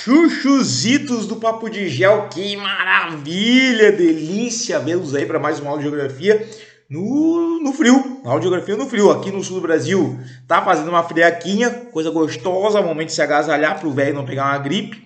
chuchuzitos do Papo de Gel, que maravilha, delícia vê-los aí para mais uma aula de geografia no frio, aula de geografia no frio, aqui no sul do Brasil. Tá fazendo uma friaquinha, coisa gostosa, momento de se agasalhar para o velho não pegar uma gripe.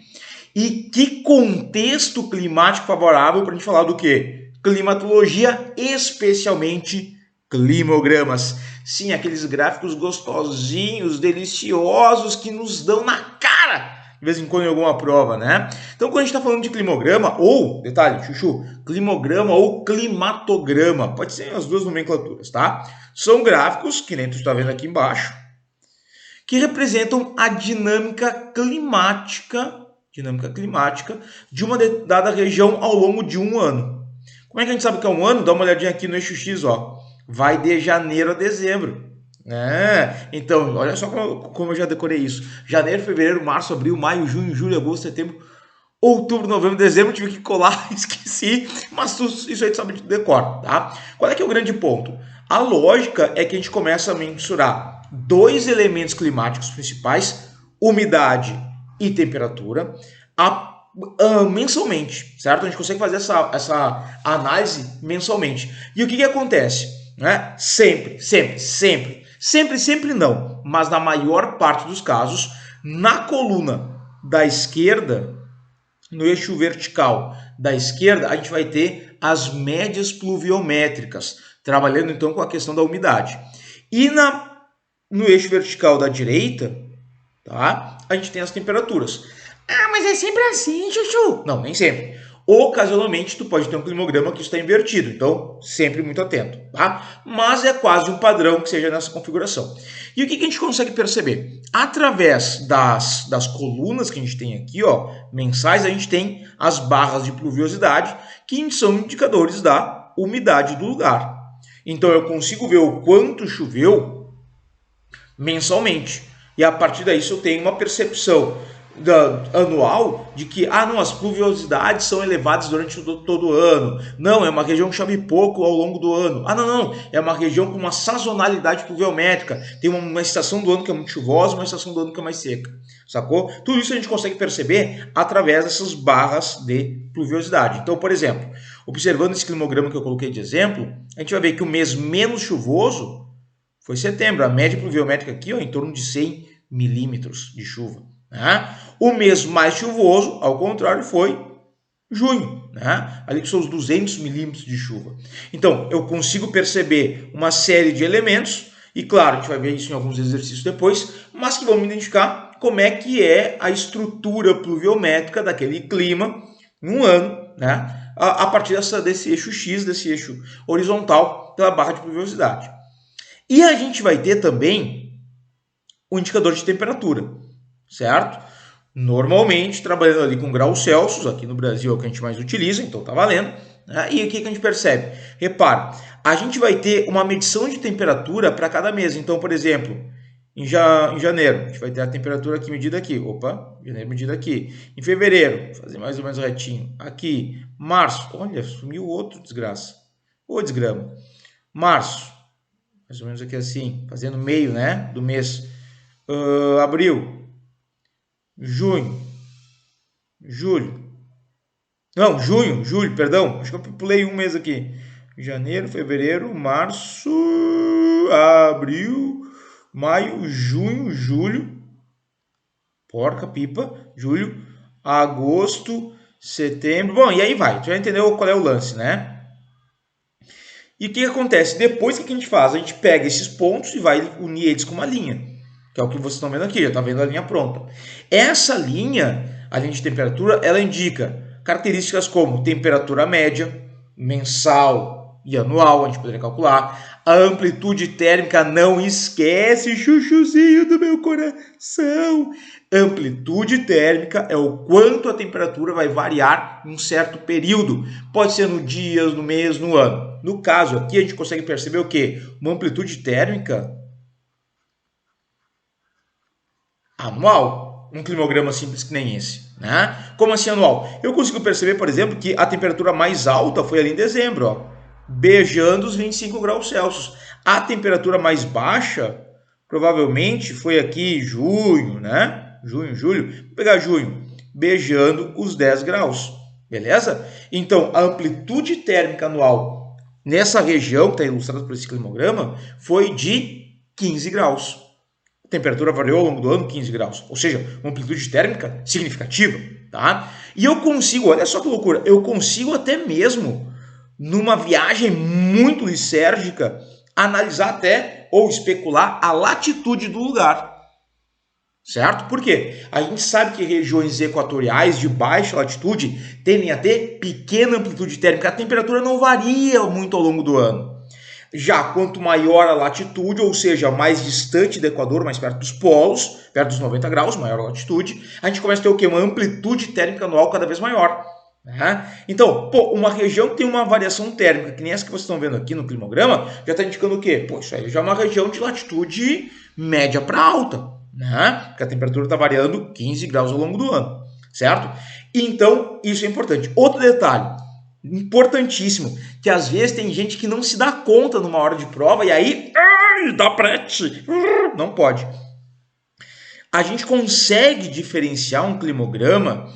E que contexto climático favorável para a gente falar do quê? Climatologia, especialmente climogramas. Sim, aqueles gráficos gostosinhos, deliciosos que nos dão na cara de vez em quando em alguma prova, né? Então, quando a gente está falando de climograma, ou, detalhe, chuchu, climograma ou climatograma, pode ser as duas nomenclaturas, tá? São gráficos, que nem tu está vendo aqui embaixo, que representam a dinâmica climática de uma dada região ao longo de um ano. Como é que a gente sabe que é um ano? Dá uma olhadinha aqui no eixo X, ó. Vai de janeiro a dezembro. Então, olha só como eu já decorei isso. Janeiro, fevereiro, março, abril, maio, junho, julho, agosto, setembro, outubro, novembro, dezembro. Tive que colar, esqueci. Mas isso aí tu sabe de decor, tá? Qual é que é o grande ponto? A lógica é que a gente começa a mensurar dois elementos climáticos principais, umidade e temperatura, mensalmente, certo? A gente consegue fazer essa análise mensalmente. E o que acontece? Né? Sempre não, mas na maior parte dos casos, na coluna da esquerda, no eixo vertical da esquerda, a gente vai ter as médias pluviométricas, trabalhando então com a questão da umidade. E no eixo vertical da direita, tá? A gente tem as temperaturas. Ah, mas é sempre assim, chuchu. Não, nem sempre. Ocasionalmente, tu pode ter um climograma que está invertido. Então, sempre muito atento, tá? Mas é quase um padrão que seja nessa configuração. E o que a gente consegue perceber? Através das colunas que a gente tem aqui, ó, mensais, a gente tem as barras de pluviosidade, que são indicadores da umidade do lugar. Então, eu consigo ver o quanto choveu mensalmente. E a partir daí eu tenho uma percepção anual de que as pluviosidades são elevadas durante todo o ano. Não, é uma região que chove pouco ao longo do ano. Não, é uma região com uma sazonalidade pluviométrica. Tem uma estação do ano que é muito chuvosa, uma estação do ano que é mais seca. Sacou? Tudo isso a gente consegue perceber através dessas barras de pluviosidade. Então, por exemplo, observando esse climograma que eu coloquei de exemplo, a gente vai ver que o mês menos chuvoso foi setembro. A média pluviométrica aqui, ó, em torno de 100 milímetros de chuva. Né? O mês mais chuvoso, ao contrário, foi junho. Né? Ali que são os 200 milímetros de chuva. Então, eu consigo perceber uma série de elementos, e claro, a gente vai ver isso em alguns exercícios depois, mas que vão me identificar como é que é a estrutura pluviométrica daquele clima em um ano, né? A partir desse eixo X, desse eixo horizontal, pela barra de pluviosidade. E a gente vai ter também o indicador de temperatura, certo? Normalmente, trabalhando ali com graus Celsius, aqui no Brasil é o que a gente mais utiliza, então tá valendo. Né? E o que a gente percebe? Repara, a gente vai ter uma medição de temperatura para cada mês. Então, por exemplo, em janeiro, a gente vai ter a temperatura aqui medida aqui. Opa, janeiro medida aqui. Em fevereiro, fazer mais ou menos retinho. Aqui, março, olha, sumiu outro desgraça. Ô, desgrama. Março, mais ou menos aqui assim, fazendo meio, né, do mês. Abril, junho, julho. Não, julho, perdão. Acho que eu pulei um mês aqui. Janeiro, fevereiro, março, abril, maio, junho, julho. Porca, pipa, julho, agosto, setembro. Bom, e aí vai. Tu já entendeu qual é o lance, né? E o que acontece? Depois, o que a gente faz? A gente pega esses pontos e vai unir eles com uma linha, que é o que vocês estão vendo aqui, já está vendo a linha pronta. Essa linha, a linha de temperatura, ela indica características como temperatura média, mensal e anual, a gente poderia calcular. A amplitude térmica, não esquece, chuchuzinho do meu coração. Amplitude térmica é o quanto a temperatura vai variar em um certo período. Pode ser no dia, no mês, no ano. No caso aqui, a gente consegue perceber o quê? Uma amplitude térmica anual. Um climograma simples que nem esse. Né? Como assim anual? Eu consigo perceber, por exemplo, que a temperatura mais alta foi ali em dezembro, ó, beijando os 25 graus Celsius. A temperatura mais baixa, provavelmente, foi aqui em junho, né? Junho, julho. Vou pegar junho. beijando os 10 graus, beleza? Então, a amplitude térmica anual nessa região, que está ilustrada por esse climograma, foi de 15 graus. A temperatura variou ao longo do ano 15 graus, ou seja, uma amplitude térmica significativa, tá? E eu consigo, olha só que loucura, eu consigo até mesmo, numa viagem muito lisérgica, analisar até, ou especular, a latitude do lugar. Certo? Por quê? A gente sabe que regiões equatoriais de baixa latitude tendem a ter pequena amplitude térmica. A temperatura não varia muito ao longo do ano. Já quanto maior a latitude, ou seja, mais distante do Equador, mais perto dos polos, perto dos 90 graus, maior a latitude, a gente começa a ter o quê? Uma amplitude térmica anual cada vez maior. Né? Então, uma região que tem uma variação térmica, que nem essa que vocês estão vendo aqui no climograma, já está indicando o quê? Isso aí já é uma região de latitude média para alta. Né? Porque a temperatura está variando 15 graus ao longo do ano, certo? Então, isso é importante. Outro detalhe, importantíssimo, que às vezes tem gente que não se dá conta numa hora de prova e aí dá prete. Não pode. A gente consegue diferenciar um climograma,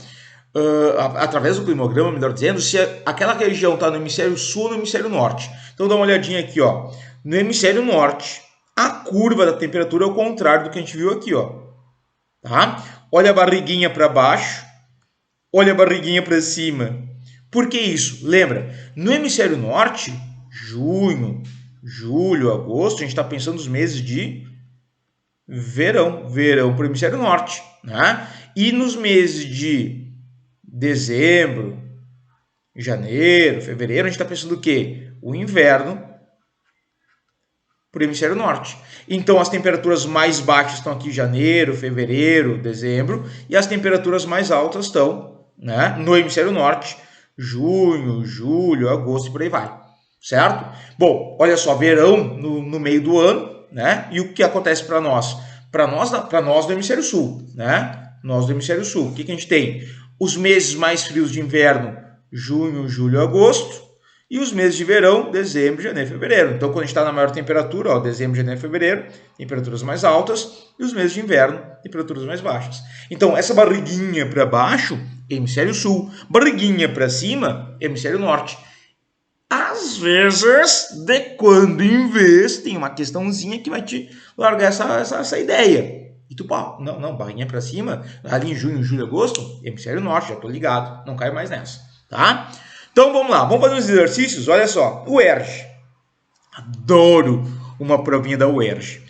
através do climograma, melhor dizendo, se aquela região está no hemisfério sul ou no hemisfério norte. Então, dá uma olhadinha aqui, ó. No hemisfério norte, a curva da temperatura é o contrário do que a gente viu aqui, ó. Tá? Olha a barriguinha para baixo, olha a barriguinha para cima. Por que isso? Lembra, no hemisfério norte, junho, julho, agosto, a gente está pensando nos meses de verão para o hemisfério norte. Né? E nos meses de dezembro, janeiro, fevereiro, a gente está pensando o quê? O inverno para o hemisfério norte. Então, as temperaturas mais baixas estão aqui em janeiro, fevereiro, dezembro, e as temperaturas mais altas estão, né, no hemisfério norte, junho, julho, agosto e por aí vai, certo? Bom, olha só, verão no meio do ano, né? E o que acontece para nós? Para nós do hemisfério sul, né? Nós do hemisfério sul, o que a gente tem? Os meses mais frios de inverno, junho, julho, agosto. E os meses de verão, dezembro, janeiro e fevereiro. Então, quando a gente está na maior temperatura, ó, dezembro, janeiro e fevereiro, temperaturas mais altas. E os meses de inverno, temperaturas mais baixas. Então, essa barriguinha para baixo, hemisfério sul. Barriguinha para cima, hemisfério norte. Às vezes, de quando em vez, tem uma questãozinha que vai te largar essa ideia. E tu, pá, não, barriguinha para cima, ali em junho, julho, agosto, hemisfério norte, já tô ligado. Não cai mais nessa, tá? Então vamos lá, vamos fazer uns exercícios. Olha só, UERJ. Adoro uma provinha da UERJ.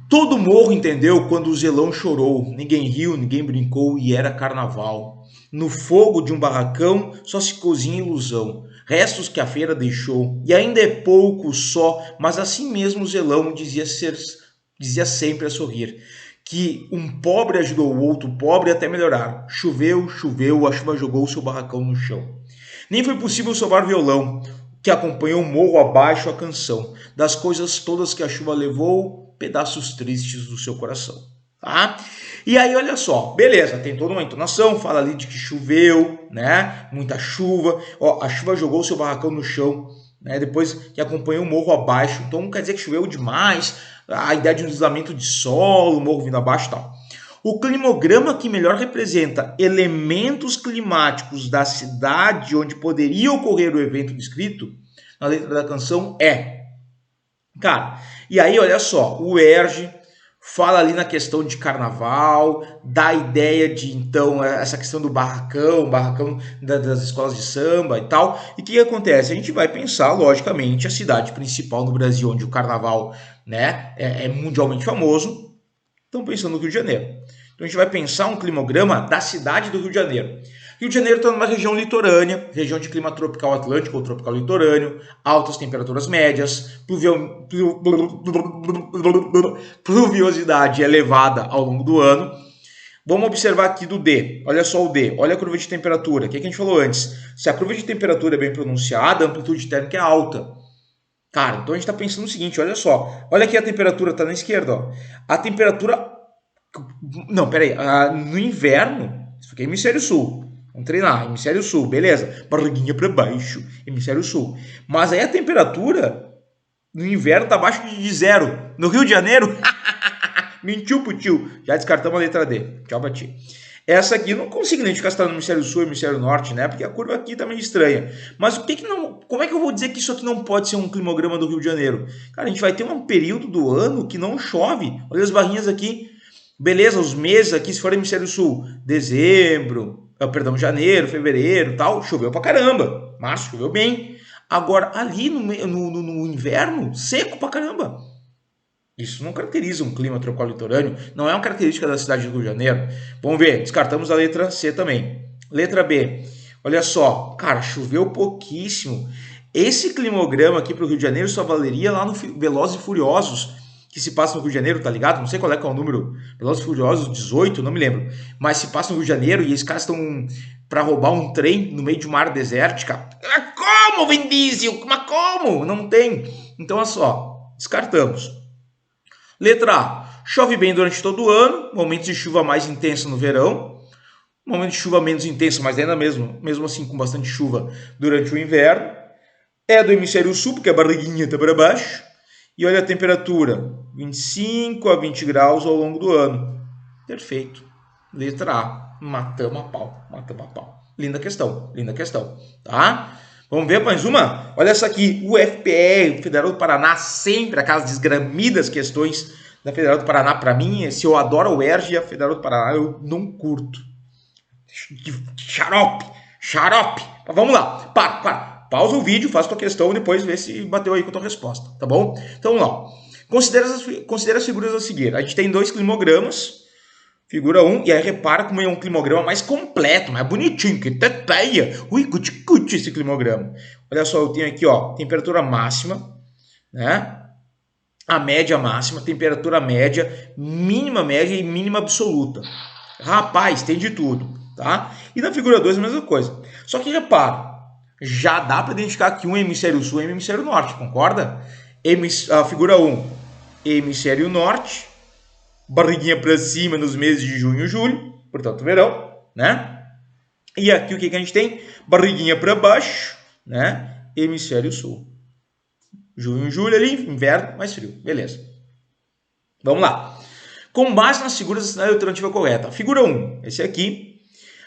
Todo morro entendeu quando o zelão chorou. Ninguém riu, ninguém brincou e era carnaval. No fogo de um barracão só se cozinha ilusão. Restos que a feira deixou. E ainda é pouco só, mas assim mesmo o zelão dizia sempre a sorrir. Que um pobre ajudou o outro pobre até melhorar. Choveu, a chuva jogou seu barracão no chão. Nem foi possível sobar violão, que acompanhou morro abaixo a canção, das coisas todas que a chuva levou, pedaços tristes do seu coração. Tá? E aí, olha só, beleza, tem toda uma entonação, fala ali de que choveu, né? Muita chuva, ó, a chuva jogou seu barracão no chão, né? Depois que acompanhou o morro abaixo, então quer dizer que choveu demais, a ideia de um deslizamento de solo, o morro vindo abaixo e tal. O climograma que melhor representa elementos climáticos da cidade onde poderia ocorrer o evento descrito na letra da canção é... Cara, e aí olha só, o UERJ fala ali na questão de carnaval, dá a ideia de, então, essa questão do barracão das escolas de samba e tal. E o que acontece? A gente vai pensar, logicamente, a cidade principal no Brasil, onde o carnaval, né, é mundialmente famoso. Estão pensando no Rio de Janeiro. Então a gente vai pensar um climograma da cidade do Rio de Janeiro. Rio de Janeiro está numa região litorânea, região de clima tropical atlântico ou tropical litorâneo, altas temperaturas médias, pluviosidade elevada ao longo do ano. Vamos observar aqui do D. Olha só o D. Olha a curva de temperatura. O que a gente falou antes? Se a curva de temperatura é bem pronunciada, a amplitude térmica é alta. Cara, então a gente está pensando o seguinte, olha só. Olha aqui a temperatura, está na esquerda. Ó. A temperatura... Não, peraí. No inverno, isso aqui é hemisfério sul. Vamos treinar, hemisfério sul, beleza. Barriguinha para baixo, hemisfério sul. Mas aí a temperatura no inverno está abaixo de zero. No Rio de Janeiro, mentiu pro tio. Já descartamos a letra D. Tchau pra ti. Essa aqui eu não consigo identificar se está no hemisfério sul ou hemisfério norte, né? Porque a curva aqui tá meio estranha. Mas o que que não, como é que eu vou dizer que isso aqui não pode ser um climograma do Rio de Janeiro? Cara, a gente vai ter um período do ano que não chove. Olha as barrinhas aqui. Beleza, os meses aqui, se for hemisfério sul, dezembro, janeiro, fevereiro, tal, choveu pra caramba. Março choveu bem. Agora, ali no inverno, seco pra caramba. Isso não caracteriza um clima tropical litorâneo, não é uma característica da cidade do Rio de Janeiro. Vamos ver, descartamos a letra C também. Letra B, olha só, cara, choveu pouquíssimo. Esse climograma aqui para o Rio de Janeiro só valeria lá no Velozes e Furiosos, que se passa no Rio de Janeiro, tá ligado? Não sei qual é que é o número, Velozes e Furiosos 18, não me lembro. Mas se passa no Rio de Janeiro e esses caras estão para roubar um trem no meio de uma área desértica. Como, Vin Diesel? Mas como? Não tem. Então, olha só, descartamos. Letra A, chove bem durante todo o ano, momentos de chuva mais intensa no verão, momento de chuva menos intenso, mas ainda mesmo assim com bastante chuva durante o inverno. É do hemisfério sul, porque a barriguinha está para baixo. E olha a temperatura, 25 a 20 graus ao longo do ano. Perfeito. Letra A, matamos a pau. Linda questão, tá? Vamos ver mais uma? Olha essa aqui, o FPE, Federal do Paraná, sempre aquelas desgramidas questões da Federal do Paraná. Para mim, se eu adoro a UERJ e a Federal do Paraná, eu não curto. Xarope. Mas vamos lá, para. Pausa o vídeo, faz tua questão e depois vê se bateu aí com a tua resposta, tá bom? Então vamos lá. Considera as figuras a seguir. A gente tem dois climogramas, figura 1, e aí repara como é um climograma mais completo, mais bonitinho, que teteia. Ui, cuti esse climograma. Olha só, eu tenho aqui, ó, temperatura máxima, né? A média máxima, temperatura média, mínima média e mínima absoluta. Rapaz, tem de tudo, tá? E na figura 2 a mesma coisa. Só que repara, já dá para identificar que um é hemisfério sul e um é hemisfério norte, concorda? A figura 1, hemisfério norte, barriguinha para cima nos meses de junho e julho, portanto verão, né? E aqui o que a gente tem? Barriguinha para baixo, né? Hemisfério sul. Junho e julho ali, inverno, mais frio. Beleza. Vamos lá. Com base nas figuras da cidade alternativa correta. Figura 1, esse aqui,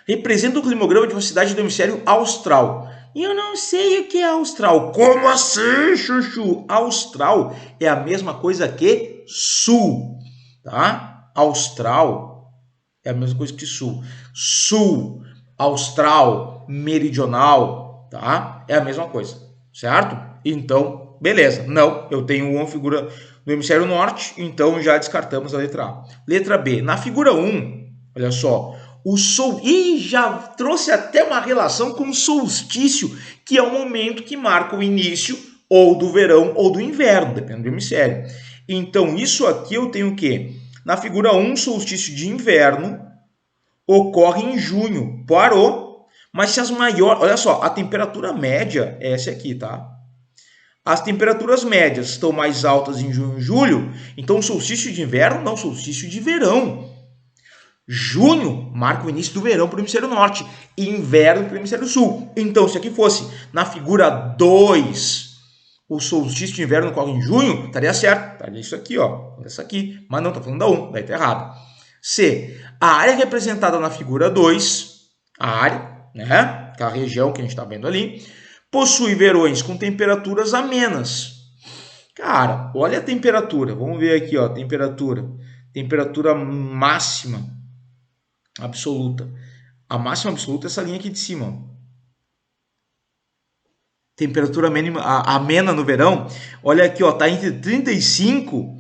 representa o climograma de uma cidade do hemisfério austral. E eu não sei o que é austral. Como assim, chuchu? Austral é a mesma coisa que sul, tá? Austral é a mesma coisa que sul. Sul, austral, meridional, tá? É a mesma coisa, certo? Então, beleza. Não, eu tenho uma figura no hemisfério norte, então já descartamos a letra A. Letra B. Na figura 1, olha só, o sol... Ih, já trouxe até uma relação com o solstício, que é o momento que marca o início ou do verão ou do inverno, dependendo do hemisfério. Então, isso aqui eu tenho o quê? Na figura 1, solstício de inverno ocorre em junho. Parou. Mas se as maiores... Olha só, a temperatura média é essa aqui, tá? As temperaturas médias estão mais altas em junho e julho, então solstício de inverno, não, solstício de verão. Junho marca o início do verão para o hemisfério norte e inverno para o hemisfério sul. Então, se aqui fosse na figura 2, o solstício de inverno ocorre em junho, estaria certo. Estaria isso aqui, ó. Essa aqui. Mas não, está falando da 1, daí está errado. C. A área representada na figura 2, a área, né? Aquela região que a gente está vendo ali, possui verões com temperaturas amenas. Cara, olha a temperatura. Vamos ver aqui, ó, temperatura. Temperatura máxima absoluta. A máxima absoluta é essa linha aqui de cima. Temperatura mínima, amena no verão. Olha aqui, ó, tá entre 35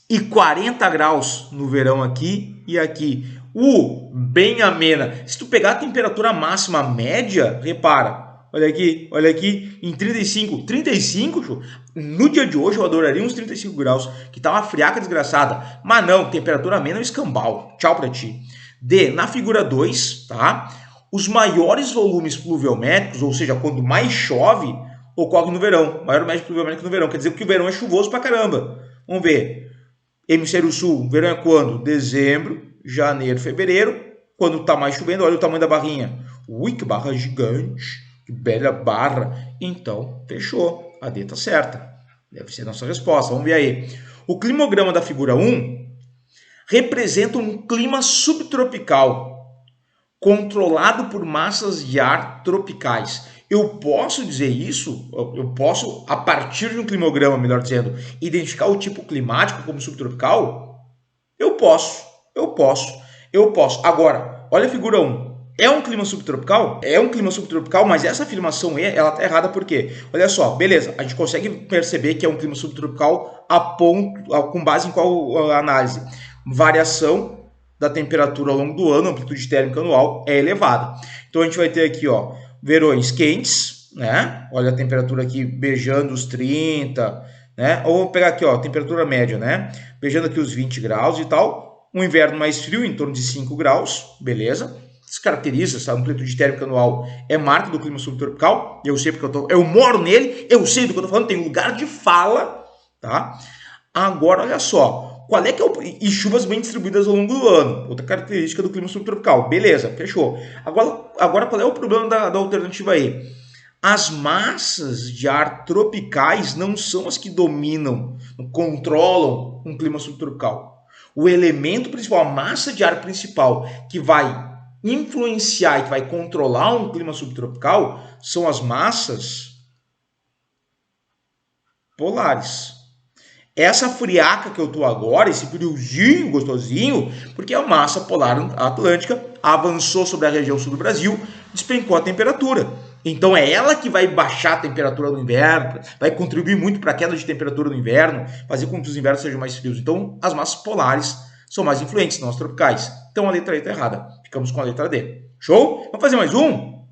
e 40 graus no verão aqui e aqui. Bem amena. Se tu pegar a temperatura máxima média, repara. Olha aqui, em 35, no dia de hoje eu adoraria uns 35 graus, que tá uma friaca desgraçada. Mas não, temperatura amena é um escambau. Tchau pra ti. D, na figura 2, tá? Os maiores volumes pluviométricos, ou seja, quando mais chove, ocorre no verão. Maior média pluviométrico no verão, quer dizer que o verão é chuvoso pra caramba. Vamos ver. Hemisfério sul, verão é quando? Dezembro, janeiro, fevereiro. Quando tá mais chovendo, olha o tamanho da barrinha. Ui, que barra gigante. Que bela barra. Então, fechou. A D tá certa. Deve ser a nossa resposta. Vamos ver aí. O climograma da figura 1 representa um clima subtropical. controlado por massas de ar tropicais. Eu posso dizer isso, eu posso, a partir de um climograma, melhor dizendo, identificar o tipo climático como subtropical? Eu posso, eu posso, eu posso. Agora, olha a figura 1. É um clima subtropical? É um clima subtropical, mas essa afirmação ela tá errada por quê? Olha só, beleza, a gente consegue perceber que é um clima subtropical com base em qual análise? Variação da temperatura ao longo do ano, a amplitude térmica anual é elevada. Então a gente vai ter aqui, ó, verões quentes, né? Olha a temperatura aqui beijando os 30, né? Ou vou pegar aqui, ó, temperatura média, né? Beijando aqui os 20 graus e tal. Um inverno mais frio, em torno de 5 graus, beleza? Isso caracteriza, essa amplitude térmica anual é marca do clima subtropical. Eu sei porque eu moro nele, eu sei do que eu tô falando, tem lugar de fala, tá? Agora, olha só, qual é que é e chuvas bem distribuídas ao longo do ano, outra característica do clima subtropical. Beleza, fechou. Agora qual é o problema da alternativa E? As massas de ar tropicais não são as que dominam, controlam um clima subtropical. O elemento principal, a massa de ar principal, que vai influenciar e que vai controlar um clima subtropical, são as massas polares. Essa friaca que eu tô agora, esse friozinho gostosinho, porque a massa polar atlântica avançou sobre a região sul do Brasil, despencou a temperatura. Então é ela que vai baixar a temperatura no inverno, vai contribuir muito para a queda de temperatura no inverno, fazer com que os invernos sejam mais frios. Então as massas polares são mais influentes, não as tropicais. Então a letra E está errada. Ficamos com a letra D. Show? Vamos fazer mais um?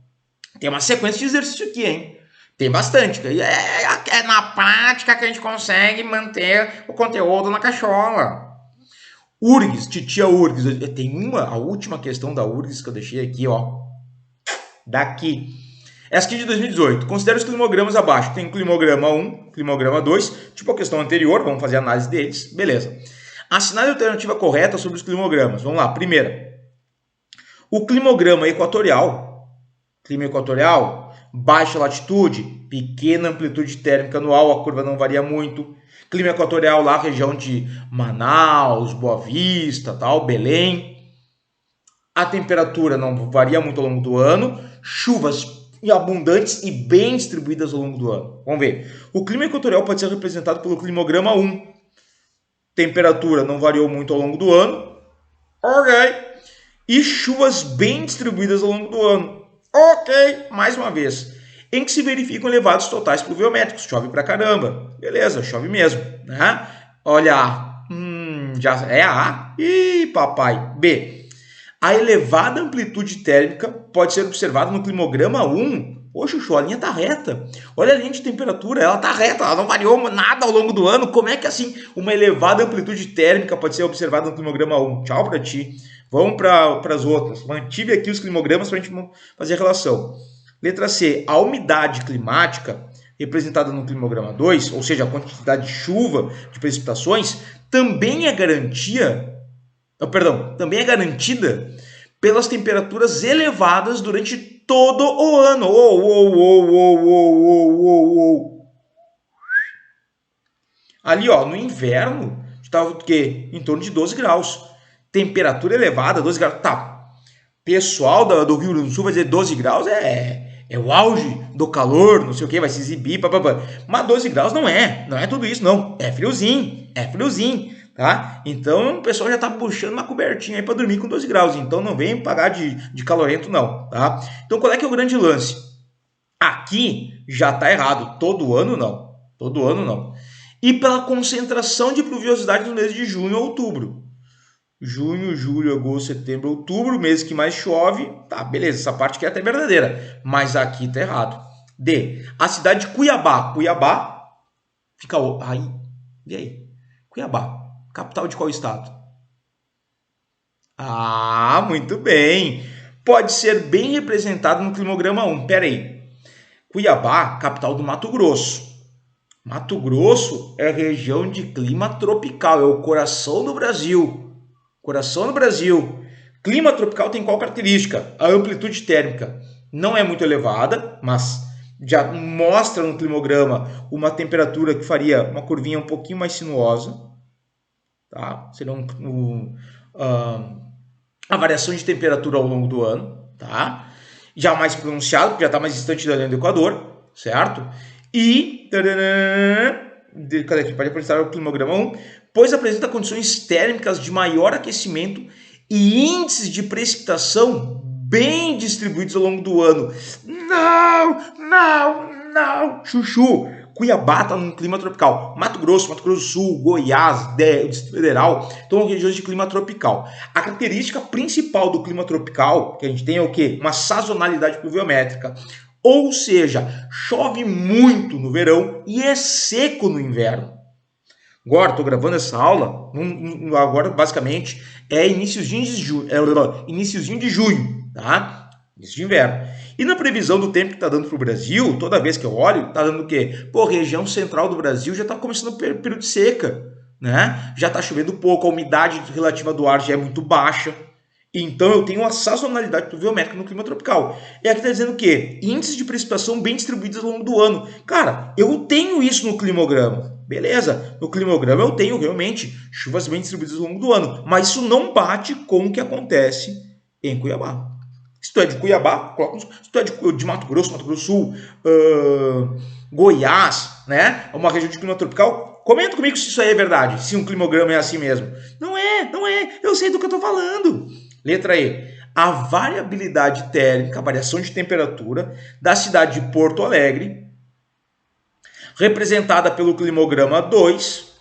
Tem uma sequência de exercício aqui, hein? Tem bastante. É na prática que a gente consegue manter o conteúdo na cachola. URGS, titia URGS. Tem a última questão da URGS que eu deixei aqui, ó. Daqui. Essa aqui de 2018. Considere os climogramas abaixo. Tem climograma 1, climograma 2. Tipo a questão anterior, vamos fazer a análise deles. Beleza. Assinale a alternativa correta sobre os climogramas. Vamos lá. Primeira. O climograma equatorial. Clima equatorial, baixa latitude, pequena amplitude térmica anual, a curva não varia muito. Clima equatorial lá, região de Manaus, Boa Vista, tal, Belém. A temperatura não varia muito ao longo do ano. Chuvas abundantes e bem distribuídas ao longo do ano. Vamos ver. O clima equatorial pode ser representado pelo climograma 1. Temperatura não variou muito ao longo do ano. Ok. E chuvas bem distribuídas ao longo do ano. Ok, mais uma vez. Em que se verificam elevados totais pluviométricos. Chove pra caramba. Beleza, chove mesmo. Né? Olha A. Já é A. Ih, papai. B. A elevada amplitude térmica pode ser observada no climograma 1. Poxa, a linha tá reta. Olha a linha de temperatura, ela tá reta, ela não variou nada ao longo do ano. Como é que assim uma elevada amplitude térmica pode ser observada no climograma 1? Tchau pra ti. Vamos para as outras. Mantive aqui os climogramas para a gente fazer a relação. Letra C. A umidade climática, representada no climograma 2, ou seja, a quantidade de chuva, de precipitações, também é também é garantida pelas temperaturas elevadas durante todo o ano. Ali, ó, no inverno, estava o quê? Em torno de 12 graus. Temperatura elevada, 12 graus. Tá. Pessoal do Rio Grande do Sul vai dizer 12 graus é o auge do calor, não sei o que, vai se exibir, papapá. Mas 12 graus não é tudo isso, não. É friozinho, tá? Então o pessoal já tá puxando uma cobertinha aí para dormir com 12 graus. Então não vem pagar de calorento, não, tá? Então qual é que é o grande lance? Aqui já tá errado. Todo ano não. Todo ano não. E pela concentração de pluviosidade no mês de junho a outubro. Junho, julho, agosto, setembro, outubro, mês que mais chove. Tá, beleza, essa parte aqui é até verdadeira, mas aqui tá errado. D. A cidade de Cuiabá. Cuiabá fica aí. E aí? Cuiabá, capital de qual estado? Ah, muito bem. Pode ser bem representado no climograma 1. Pera aí. Cuiabá, capital do Mato Grosso. Mato Grosso é região de clima tropical, é o coração do Brasil. Coração do Brasil. Clima tropical tem qual característica? A amplitude térmica não é muito elevada, mas já mostra no climograma uma temperatura que faria uma curvinha um pouquinho mais sinuosa. Tá? Será a variação de temperatura ao longo do ano. tá? Já mais pronunciado, porque já está mais distante da linha do Equador, certo? E, cadê aqui? Pode apresentar o climograma 1, pois apresenta condições térmicas de maior aquecimento e índices de precipitação bem distribuídos ao longo do ano. Não, chuchu. Cuiabá está num clima tropical. Mato Grosso do Sul, Goiás, Distrito Federal, estão em regiões de clima tropical. A característica principal do clima tropical que a gente tem é o quê? Uma sazonalidade pluviométrica. Ou seja, chove muito no verão e é seco no inverno. Agora, estou gravando essa aula, agora basicamente é iniciozinho de junho, tá? Início de inverno. E na previsão do tempo que está dando para o Brasil, toda vez que eu olho, está dando o quê? Pô, região central do Brasil já está começando o período de seca, né? Já está chovendo pouco, a umidade relativa do ar já é muito baixa. Então eu tenho uma sazonalidade pluviométrica no clima tropical. E aqui está dizendo o quê? Índices de precipitação bem distribuídos ao longo do ano. Cara, eu tenho isso no climograma. Beleza, no climograma eu tenho realmente chuvas bem distribuídas ao longo do ano. Mas isso não bate com o que acontece em Cuiabá. Se tu é de Cuiabá, coloca, se tu é de Mato Grosso do Sul, Goiás, né? Uma região de clima tropical, comenta comigo se isso aí é verdade, se um climograma é assim mesmo. Não é, eu sei do que eu estou falando. Letra E. A variabilidade térmica, a variação de temperatura da cidade de Porto Alegre, representada pelo climograma 2,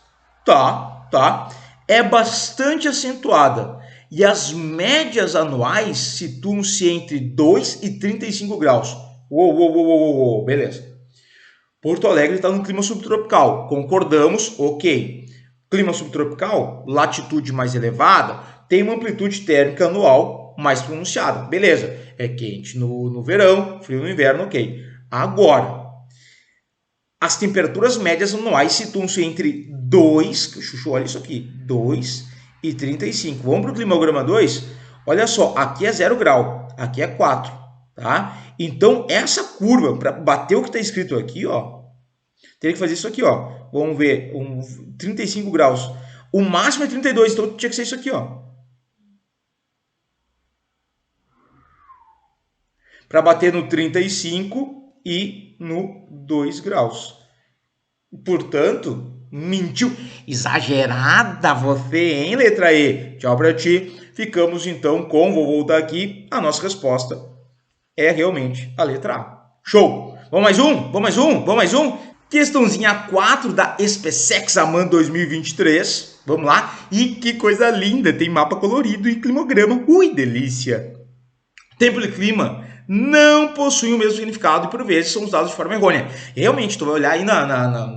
é bastante acentuada. E as médias anuais situam-se entre 2 e 35 graus. Beleza. Porto Alegre está no clima subtropical. Concordamos? Ok. Clima subtropical, latitude mais elevada, tem uma amplitude térmica anual mais pronunciada. Beleza. É quente no verão, frio no inverno, ok. Agora, as temperaturas médias anuais situam-se entre 2, chuchu, olha isso aqui, 2 e 35. Vamos para o climograma 2? Olha só, aqui é 0 grau, aqui é 4, tá? Então, essa curva, para bater o que está escrito aqui, ó, teria que fazer isso aqui, ó. Vamos ver, 35 graus. O máximo é 32, então tinha que ser isso aqui, ó. Para bater no 35 e no 2 graus. Portanto, mentiu. Exagerada você, hein, letra E? Tchau pra ti. Ficamos então com, vou voltar aqui, a nossa resposta é realmente a letra A. Show! Vamos mais um? Questãozinha 4 da SpaceXaman 2023. Vamos lá. E que coisa linda, tem mapa colorido e climograma. Ui, delícia! Tempo e clima não possuem o mesmo significado e por vezes são usados de forma errônea. Realmente, tu vai olhar aí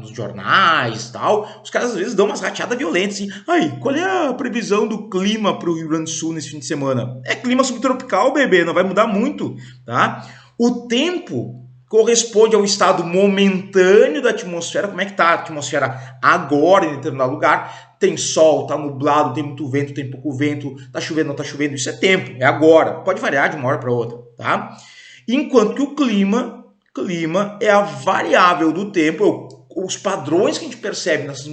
nos jornais e tal, os caras às vezes dão umas rateadas violentas assim. Aí, qual é a previsão do clima para o Rio Grande do Sul nesse fim de semana? É clima subtropical, bebê, não vai mudar muito, tá? O tempo corresponde ao estado momentâneo da atmosfera. Como é que tá a atmosfera agora em determinado lugar? Tem sol, tá nublado, tem muito vento, tem pouco vento, tá chovendo, não tá chovendo. Isso é tempo, é agora. Pode variar de uma hora para outra, tá? Enquanto que o clima é a variável do tempo, os padrões que a gente percebe nessas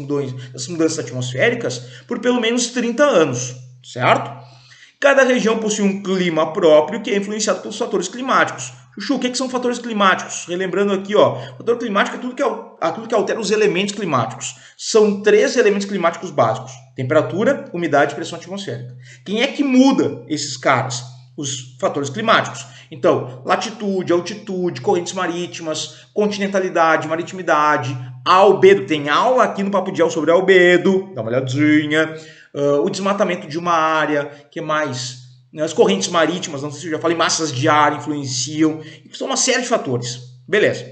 mudanças atmosféricas por pelo menos 30 anos, certo? Cada região possui um clima próprio que é influenciado pelos fatores climáticos. Chuchu, o que são fatores climáticos? Relembrando aqui, ó, fator climático é tudo que altera os elementos climáticos. São 3 elementos climáticos básicos: temperatura, umidade e pressão atmosférica. Quem é que muda esses caras? Os fatores climáticos. Então, latitude, altitude, correntes marítimas, continentalidade, maritimidade, albedo. Tem aula aqui no Papo de Gel sobre albedo, dá uma olhadinha. O desmatamento de uma área, que mais? As correntes marítimas, não sei se eu já falei, massas de ar influenciam. São uma série de fatores. Beleza.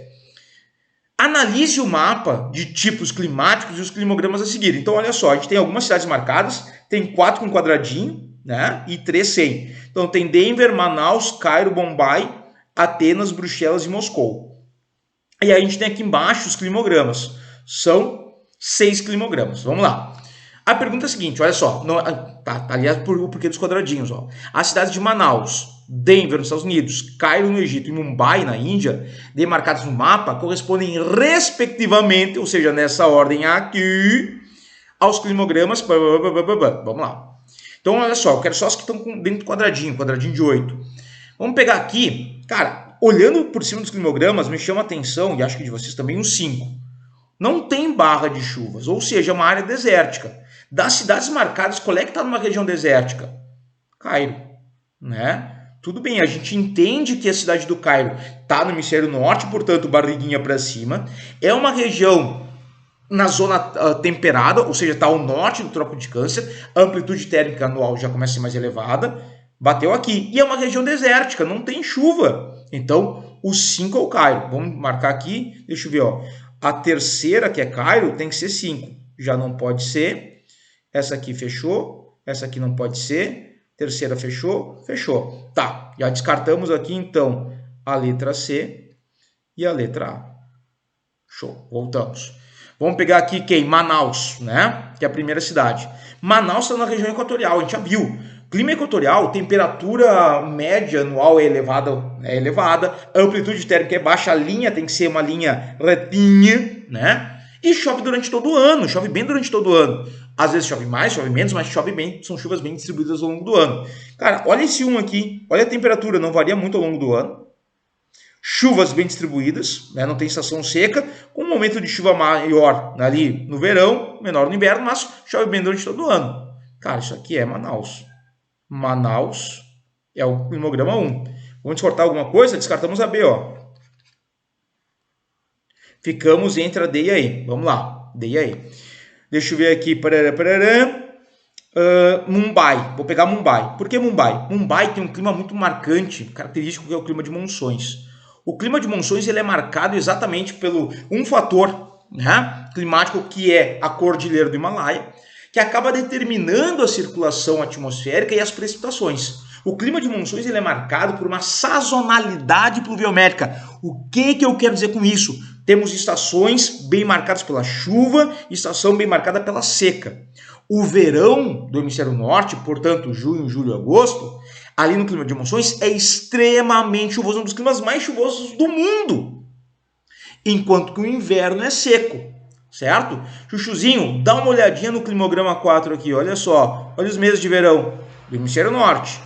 Analise o mapa de tipos climáticos e os climogramas a seguir. Então, olha só, a gente tem algumas cidades marcadas, tem 4 com quadradinho, né? E 3 sem. Então, tem Denver, Manaus, Cairo, Bombai, Atenas, Bruxelas e Moscou. E aí a gente tem aqui embaixo os climogramas. São 6 climogramas. Vamos lá. A pergunta é a seguinte, olha só, aliás, o porquê dos quadradinhos, ó. As cidades de Manaus, Denver, nos Estados Unidos, Cairo, no Egito e Mumbai, na Índia, demarcadas no mapa, correspondem respectivamente, ou seja, nessa ordem aqui, aos climogramas. Vamos lá. Então, olha só, eu quero só as que estão dentro do quadradinho de 8. Vamos pegar aqui, cara, olhando por cima dos climogramas, me chama a atenção, e acho que de vocês também, os 5. Não tem barra de chuvas, ou seja, é uma área desértica. Das cidades marcadas, qual é que está numa região desértica? Cairo, né? Tudo bem, a gente entende que a cidade do Cairo está no hemisfério norte, portanto, barriguinha para cima. É uma região na zona temperada, ou seja, está ao norte do Trópico de Câncer. A amplitude térmica anual já começa a ser mais elevada. Bateu aqui. E é uma região desértica, não tem chuva. Então, o 5 é o Cairo. Vamos marcar aqui. Deixa eu ver, ó. A terceira, que é Cairo, tem que ser 5. Já não pode ser. Essa aqui fechou. Essa aqui não pode ser. Terceira fechou, fechou. Tá, já descartamos aqui então a letra C e a letra A. Show, voltamos. Vamos pegar aqui quem? Manaus, né? Que é a primeira cidade. Manaus está na região equatorial, a gente já viu. Clima equatorial, temperatura média anual é elevada, a amplitude térmica é baixa, a linha tem que ser uma linha retinha, né? E chove durante todo o ano, chove bem durante todo o ano. Às vezes chove mais, chove menos, mas chove bem, são chuvas bem distribuídas ao longo do ano. Cara, olha esse 1 aqui, olha a temperatura, não varia muito ao longo do ano. Chuvas bem distribuídas, né? Não tem estação seca, com um momento de chuva maior ali no verão, menor no inverno, mas chove bem durante todo o ano. Cara, isso aqui é Manaus. Manaus é o climograma 1. Vamos descartar alguma coisa? Descartamos a B, ó. Ficamos entre a D e a E. Vamos lá, D e a E. Deixa eu ver aqui. Mumbai. Vou pegar Mumbai. Por que Mumbai? Mumbai tem um clima muito marcante, característico, que é o clima de monções. O clima de monções ele é marcado exatamente pelo um fator, né, climático, que é a cordilheira do Himalaia, que acaba determinando a circulação atmosférica e as precipitações. O clima de monções ele é marcado por uma sazonalidade pluviométrica. O que eu quero dizer com isso? Temos estações bem marcadas pela chuva e estação bem marcada pela seca. O verão do hemisfério norte, portanto, junho, julho, agosto, ali no clima de monções, é extremamente chuvoso, um dos climas mais chuvosos do mundo. Enquanto que o inverno é seco, certo? Chuchuzinho, dá uma olhadinha no climograma 4 aqui, olha só. Olha os meses de verão do hemisfério norte.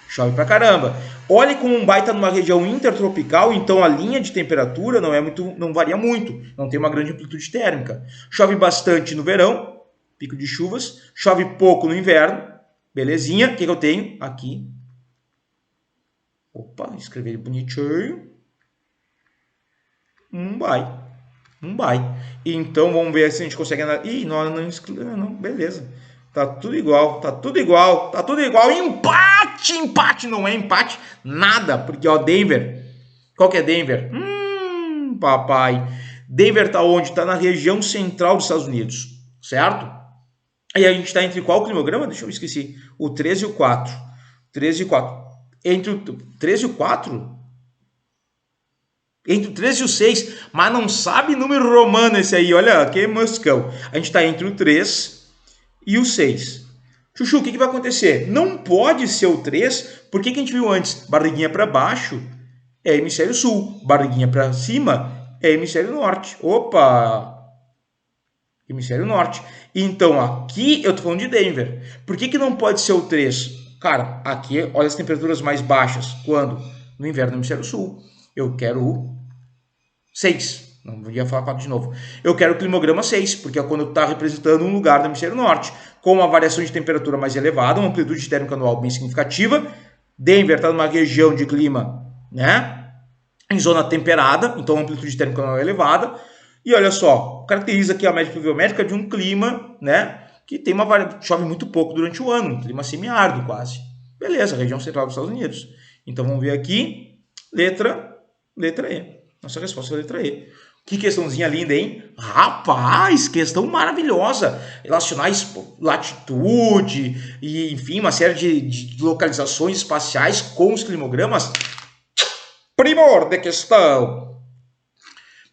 Chove pra caramba. Olhe como Mumbai está numa região intertropical, então a linha de temperatura não varia muito, não tem uma grande amplitude térmica. Chove bastante no verão, pico de chuvas, chove pouco no inverno, belezinha. O que eu tenho aqui? Opa, escrevi bonitinho. Mumbai. Então vamos ver se a gente consegue... Ih, não, beleza. Tá tudo igual. Empate, não é empate, nada. Porque, ó, Denver. Qual que é Denver? Papai. Denver tá onde? Tá na região central dos Estados Unidos, certo? E a gente tá entre qual climograma? Deixa eu esquecer. O 13 e o 4. 13 e 4. Entre o 13 e o 4? Entre o 13 e o 6, mas não sabe número romano esse aí, olha, que moscão. A gente está entre o 3 e o 6. Chuchu, o que vai acontecer? Não pode ser o 3, porque a gente viu antes, barriguinha para baixo é hemisfério sul, barriguinha para cima é hemisfério norte. Opa! Hemisfério norte. Então, aqui eu tô falando de Denver. Por que não pode ser o 3? Cara, aqui, olha as temperaturas mais baixas. Quando? No inverno no hemisfério sul. Eu quero o 6. Não ia falar 4 de novo. Eu quero o climograma 6, porque é quando está representando um lugar do hemisfério norte, com uma variação de temperatura mais elevada, uma amplitude térmica anual bem significativa. Denver está numa região de clima, né, em zona temperada, então a amplitude térmica anual é elevada. E olha só, caracteriza aqui a média pluviométrica de um clima, né, que tem chove muito pouco durante o ano, um clima semiárido quase. Beleza, região central dos Estados Unidos. Então vamos ver aqui, letra E. Nossa resposta é a letra E. Que questãozinha linda, hein? Rapaz, questão maravilhosa. Relacionar latitude e, enfim, uma série de localizações espaciais com os climogramas. Primor de questão.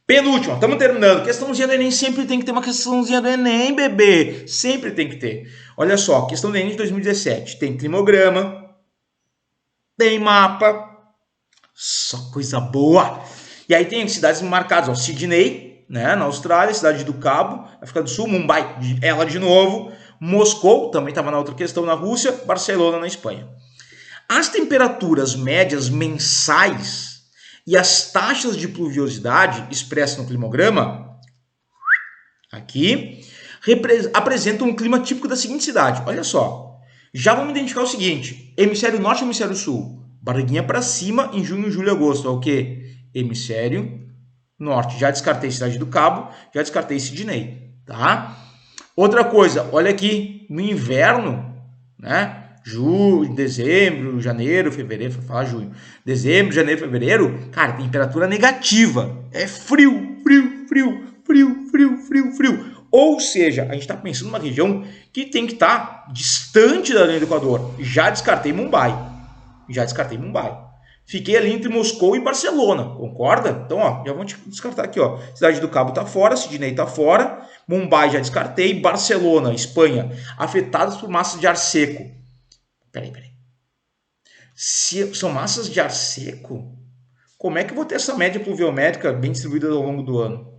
Penúltima, estamos terminando. Questãozinha do Enem, sempre tem que ter uma questãozinha do Enem, bebê. Sempre tem que ter. Olha só, questão do Enem de 2017. Tem climograma, tem mapa. Só coisa boa. E aí tem cidades marcadas, ó, Sydney, né, na Austrália, cidade do Cabo, África do Sul, Mumbai, ela de novo, Moscou, também estava na outra questão, na Rússia, Barcelona, na Espanha. As temperaturas médias mensais e as taxas de pluviosidade expressas no climograma, aqui, apresentam um clima típico da seguinte cidade. Olha só, já vamos identificar o seguinte, hemisfério norte e hemisfério sul. Barriguinha para cima em junho, julho e agosto. É o quê? Hemisfério norte. Já descartei Cidade do Cabo, já descartei Sidney, tá? Outra coisa, olha aqui, no inverno, né? Dezembro, janeiro, fevereiro, vou falar junho. Dezembro, janeiro, fevereiro, cara, temperatura negativa. É frio, frio, frio, frio, frio, frio, frio. Ou seja, a gente está pensando numa região que tem que estar distante da linha do Equador. Já descartei Mumbai. Fiquei ali entre Moscou e Barcelona, concorda? Então, ó, já vamos descartar aqui, ó. Cidade do Cabo tá fora, Sidney tá fora, Mumbai já descartei, Barcelona, Espanha, afetadas por massas de ar seco. Peraí. Se são massas de ar seco, como é que eu vou ter essa média pluviométrica bem distribuída ao longo do ano?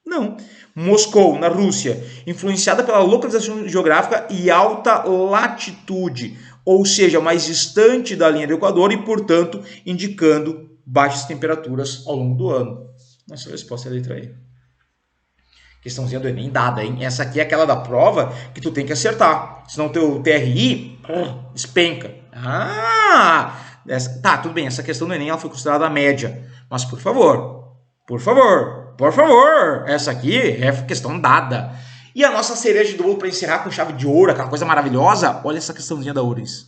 Não. Moscou, na Rússia, influenciada pela localização geográfica e alta latitude, ou seja, mais distante da linha do Equador e, portanto, indicando baixas temperaturas ao longo do ano. Nossa resposta é a letra E. Questãozinha do Enem dada, hein? Essa aqui é aquela da prova que tu tem que acertar, senão o teu TRI despenca. Tá, tudo bem, essa questão do Enem ela foi considerada a média, mas por favor, essa aqui é questão dada. E a nossa cereja de bolo para encerrar com chave de ouro, aquela coisa maravilhosa, olha essa questãozinha da URGS.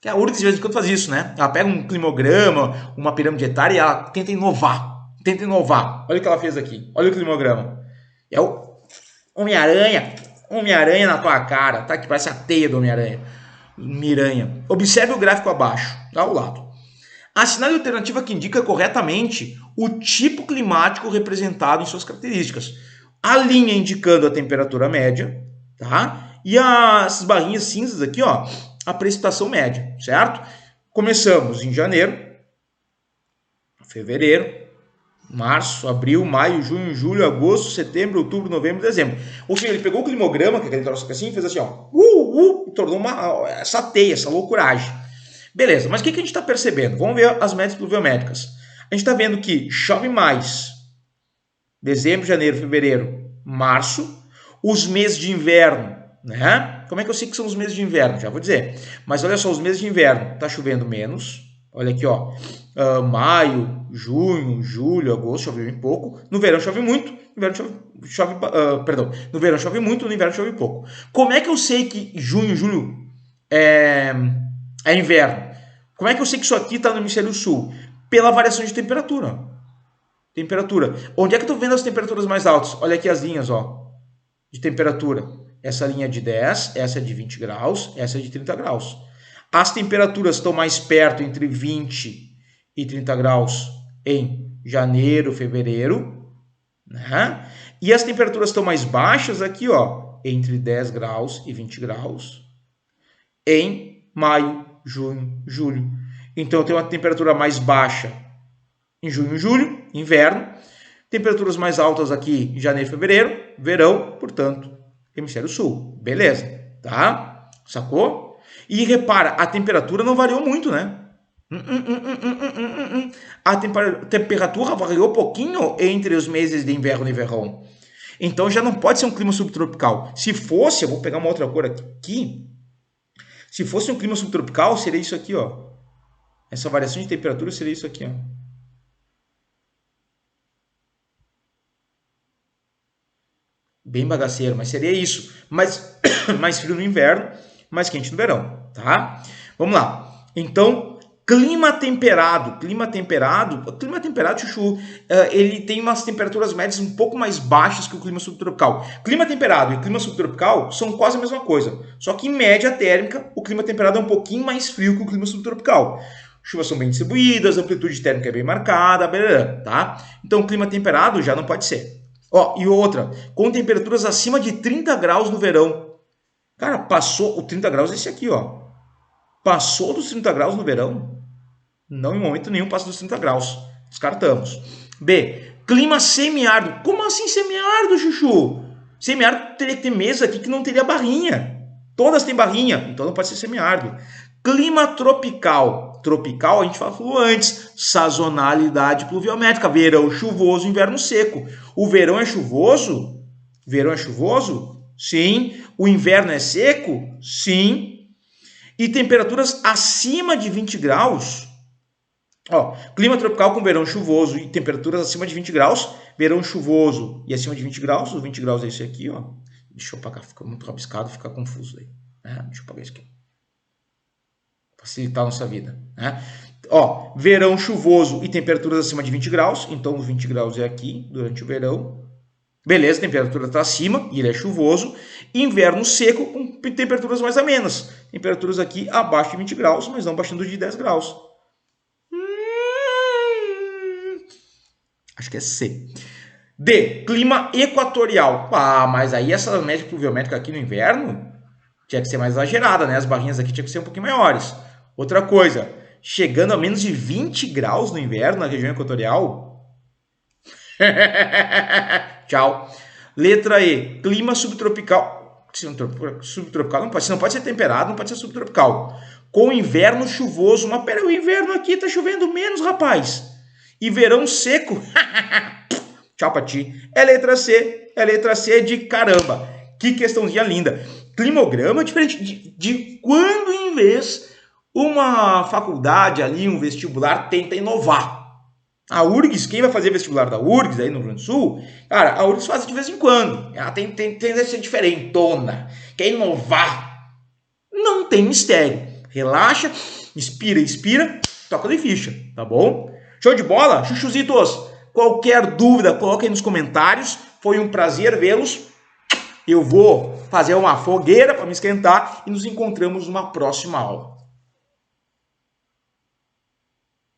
Que a URGS de vez em quando faz isso, né? Ela pega um climograma, uma pirâmide etária e ela tenta inovar. Olha o que ela fez aqui, olha o climograma. É o Homem-Aranha na tua cara, tá? Que parece a teia do Homem-Aranha. Miranha. Observe o gráfico abaixo, tá ao lado. Assinale a alternativa que indica corretamente o tipo climático representado em suas características. A linha indicando a temperatura média, tá? E essas barrinhas cinzas aqui, ó, a precipitação média, certo? Começamos em janeiro, fevereiro, março, abril, maio, junho, julho, agosto, setembro, outubro, novembro, dezembro. Ou seja, ele pegou o climograma, que é aquele troço assim, e fez assim, ó, e tornou essa teia, essa loucuragem. Beleza, mas o que a gente está percebendo? Vamos ver as médias pluviométricas. A gente está vendo que chove mais dezembro, janeiro, fevereiro, março. Os meses de inverno, né? Como é que eu sei que são os meses de inverno? Já vou dizer. Mas olha só, os meses de inverno está chovendo menos. Olha aqui, ó. Maio, junho, julho, agosto, chove bem pouco. No verão chove muito. No verão chove muito, no inverno chove pouco. Como é que eu sei que junho, julho é inverno? Como é que eu sei que isso aqui está no hemisfério sul? Pela variação de temperatura. Onde é que eu estou vendo as temperaturas mais altas? Olha aqui as linhas, ó, de temperatura. Essa linha é de 10, essa é de 20 graus, essa é de 30 graus. As temperaturas estão mais perto, entre 20 e 30 graus em janeiro, fevereiro, né? E as temperaturas estão mais baixas aqui, ó, entre 10 graus e 20 graus em maio, junho, julho. Então, eu tenho uma temperatura mais baixa em junho e julho, inverno. Temperaturas mais altas aqui em janeiro e fevereiro, verão, portanto, hemisfério sul. Beleza, tá? Sacou? E repara, a temperatura não variou muito, né? A temperatura variou pouquinho entre os meses de inverno e verão. Então já não pode ser um clima subtropical. Se fosse, eu vou pegar uma outra cor aqui. Se fosse um clima subtropical, seria isso aqui, ó. Essa variação de temperatura seria isso aqui, ó. Bem bagaceiro, mas seria isso. Mais frio no inverno, mais quente no verão, tá? Vamos lá. Então, clima temperado, Chuchu, ele tem umas temperaturas médias um pouco mais baixas que o clima subtropical. Clima temperado e clima subtropical são quase a mesma coisa, só que em média térmica, o clima temperado é um pouquinho mais frio que o clima subtropical. Chuvas são bem distribuídas, a amplitude térmica é bem marcada, tá? Então, clima temperado já não pode ser. Ó, e outra, com temperaturas acima de 30 graus no verão. Cara, passou o 30 graus esse aqui, ó. Passou dos 30 graus no verão? Não, em momento nenhum passa dos 30 graus. Descartamos. B, clima semiárido. Como assim semiárido, Chuchu? Semiárido teria que ter meses aqui que não teria barrinha. Todas têm barrinha, então não pode ser semiárido. Clima tropical. Tropical a gente falou antes, sazonalidade pluviométrica, verão chuvoso, inverno seco. O verão é chuvoso? Verão é chuvoso? Sim. O inverno é seco? Sim. E temperaturas acima de 20 graus? Ó, clima tropical com verão chuvoso e temperaturas acima de 20 graus. Verão chuvoso e acima de 20 graus. Os 20 graus é esse aqui, ó. Deixa eu apagar, fica muito rabiscado, fica confuso aí. Deixa eu apagar isso aqui. Facilitar a nossa vida. Né? Ó, verão chuvoso e temperaturas acima de 20 graus. Então, os 20 graus é aqui, durante o verão. Beleza, a temperatura está acima e ele é chuvoso. Inverno seco com temperaturas mais amenas. Temperaturas aqui abaixo de 20 graus, mas não baixando de 10 graus. Acho que é C. D, clima equatorial. Mas aí essa média pluviométrica aqui no inverno tinha que ser mais exagerada, né? As barrinhas aqui tinham que ser um pouquinho maiores. Outra coisa, chegando a menos de 20 graus no inverno na região equatorial. Tchau. Letra E, clima subtropical. Subtropical não pode ser temperado, não pode ser subtropical. Com inverno chuvoso. Mas pera, o inverno aqui tá chovendo menos, rapaz. E verão seco. Tchau pra ti. É letra C de caramba. Que questãozinha linda. Climograma é diferente de quando, em vez, uma faculdade ali, um vestibular, tenta inovar. A URGS, quem vai fazer vestibular da URGS aí no Rio Grande do Sul, cara, a URGS faz de vez em quando. Ela tem a ser diferentona, quer inovar. Não tem mistério. Relaxa, expira, toca de ficha, tá bom? Show de bola? Chuchuzitos, qualquer dúvida, coloque aí nos comentários. Foi um prazer vê-los. Eu vou fazer uma fogueira para me esquentar e nos encontramos numa próxima aula.